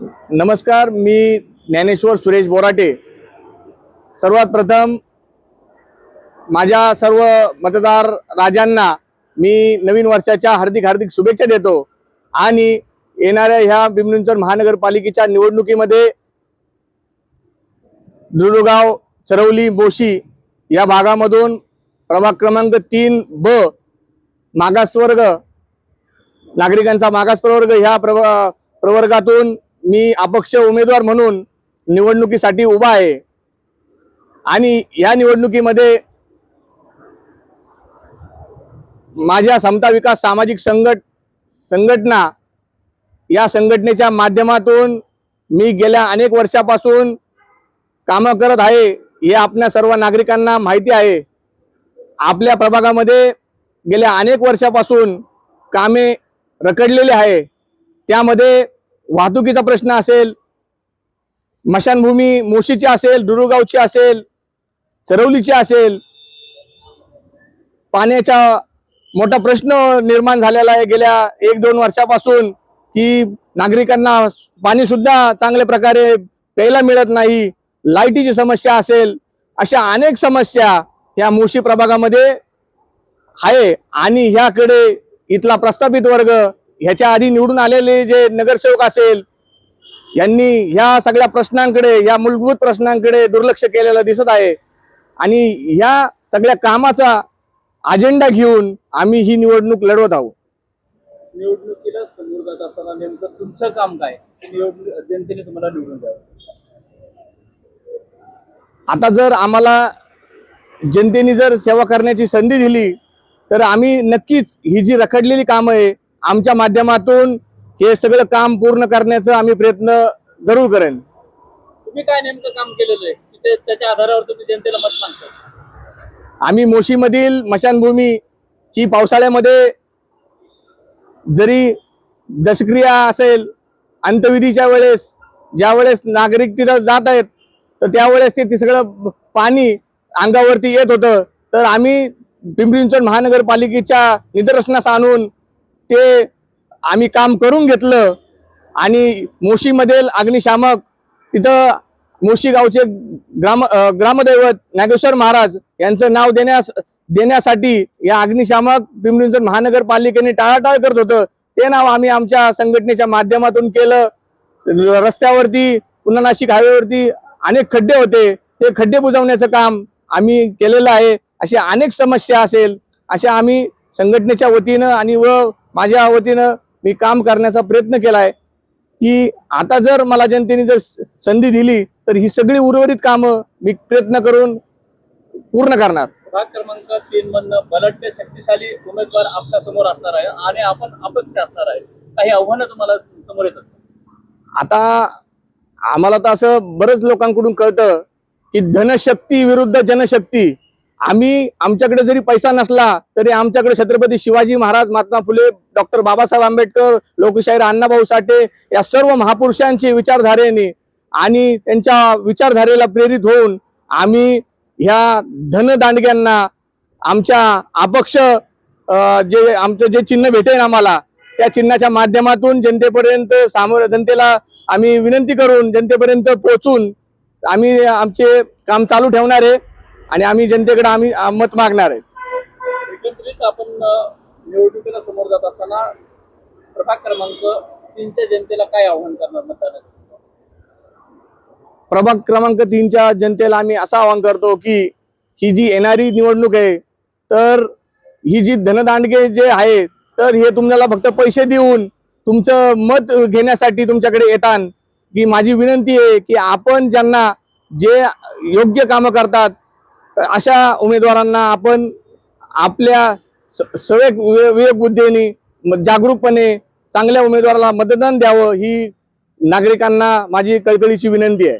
नमस्कार, मी ज्ञानेश्वर सुरेश बोराटे। सर्वात प्रथम माझ्या सर्व मतदार राजांना मी नवीन वर्षाच्या हार्दिक हार्दिक शुभेच्छा देतो आणि येणाऱ्या ह्या पिंपरी महानगरपालिकेच्या निवडणुकीमध्ये दुर्गाव, चरवली, मोशी या भागामधून प्रभाग क्रमांक 3B मागासवर्ग नागरिकांचा मागास प्रवर्ग ह्या प्रवर्गातून मी अपक्ष उमेदवार म्हणून निवडणुकीसाठी उभा आहे आणि या निवडणुकीमध्ये माझ्या समता विकास सामाजिक संघटना या संघटनेच्या माध्यमातून मी गेल्या अनेक वर्षापासून काम करत आहे हे आपल्या सर्व नागरिकांना माहिती आहे। आपल्या प्रभागामध्ये गेल्या अनेक वर्षापासून कामे रखडलेली आहे। त्यामध्ये वाहतुकीचा प्रश्न असेल, स्मशानभूमी मोशीची असेल, दुर्गावची असेल, चरवलीची असेल, पाण्याचा मोठा प्रश्न निर्माण झालेला आहे गेल्या 1-2 वर्षापासून की नागरिकांना पाणी सुद्धा चांगल्या प्रकारे प्यायला मिळत नाही। लाईटीची समस्या असेल, अशा अनेक समस्या ह्या मोशी प्रभागामध्ये आहे आणि ह्याकडे इथला प्रस्थापित वर्ग, ह्याच्या आधी निवडून आलेले जे नगरसेवक असेल, यांनी ह्या सगळ्या प्रश्नांकडे, या मूलभूत प्रश्नांकडे दुर्लक्ष केलेलं दिसत आहे आणि ह्या सगळ्या कामाचा अजेंडा घेऊन आम्ही ही निवडणूक लढवत आहोत। निवडणुकीला समोर जात असताना नेमकं तुमचं काम काय, जनतेने तुम्हाला निवडून द्यावं? आता जर आम्हाला जनतेने जर सेवा करण्याची संधी दिली तर आम्ही नक्कीच ही जी रखडलेली कामं आहे आमच्या माध्यमातून हे सगळं काम पूर्ण करण्याचा आम्ही प्रयत्न जरूर करेन। तुम्ही काय नेमकं काम केलेलं आहे की त्याच्या आधारावर तुम्ही जनतेला मत मागता? आम्ही मोशीमधील स्मशानभूमी ही पावसाळ्यामध्ये जरी दशक्रिया असेल, अंत्यविधीच्या वेळेस ज्यावेळेस नागरिक तिथं जात आहेत तर त्यावेळेस ते सगळं पाणी अंगावरती येत होतं, तर आम्ही पिंपरी चिंचवड महानगरपालिकेच्या निदर्शनास आणून ते आम्ही काम करून घेतलं आणि मोशीमधील अग्निशामक तिथं मोशी गावचे ग्रामदैवत नागेश्वर महाराज यांचं नाव देण्यासाठी या अग्निशामक पिंपरी चिंचवड महानगरपालिकेने टाळाटाळ करत होतं, ते नाव आम्ही आमच्या संघटनेच्या माध्यमातून केलं। रस्त्यावरती पुन्हा नाशिक हायवेवरती अनेक खड्डे होते, ते खड्डे बुजवण्याचं काम आम्ही केलेलं आहे। अशा अनेक समस्या असेल, अशा आम्ही संघटनेच्या वतीनं आणि माझ्या वतीनं मी काम करण्याचा प्रयत्न केलाय की आता जर मला जनतेने जर संधी दिली तर ही सगळी उर्वरित कामं मी प्रयत्न करून पूर्ण करणार। प्रभाग क्रमांक 3 मधनं बलाढ्य शक्तिशाली उमेदवार आपल्या समोर असणार आहे आणि आपण अपक्ष असणार आहे, काही आव्हानं तुम्हाला समोर येतात? आता आम्हाला तर असं बरेच लोकांकडून कळतं की धनशक्ती विरुद्ध जनशक्ती। आमच्याकडे जरी पैसा नसला तरी आमच्याकडे छत्रपती शिवाजी महाराज, महात्मा फुले, डॉक्टर बाबासाहेब आंबेडकर, लोकशाहीर अण्णाभाऊ साठे या सर्व महापुरुषांची विचारधारेने आणि त्यांच्या विचारधारेला प्रेरित होऊन आम्ही ह्या धनदांडग्यांना आमच्या अपक्ष जे चिन्ह भेटेल आम्हाला त्या चिन्हाच्या माध्यमातून जनतेपर्यंत जनतेला आम्ही विनंती करून जनतेपर्यंत पोहोचून आम्ही आमचे काम चालू ठेवणार आहे आणि आम्ही जनतेकडे आम्ही मत मागणार आहे। एकंदरीत आपण निवडणुकीला समोर जात असताना प्रभाग क्रमांक 3च्या जनतेला काय आव्हान करणार मतदारांना? प्रभाग क्रमांक 3च्या जनतेला आम्ही असं आवाहन करतो की ही जी येणारी निवडणूक आहे तर ही जी धनदांडगे जे आहे तर हे तुम्हाला फक्त पैसे देऊन तुमचं मत घेण्यासाठी तुमच्याकडे येतात, की माझी विनंती आहे की आपण ज्यांना जे योग्य कामं करतात अशा उमेदवारांना आपण आपल्या विवेक बुद्धीने जागरूकपणे चांगल्या उमेदवाराला मतदान द्यावं, ही नागरिकांना माझी कळकळीची विनंती आहे।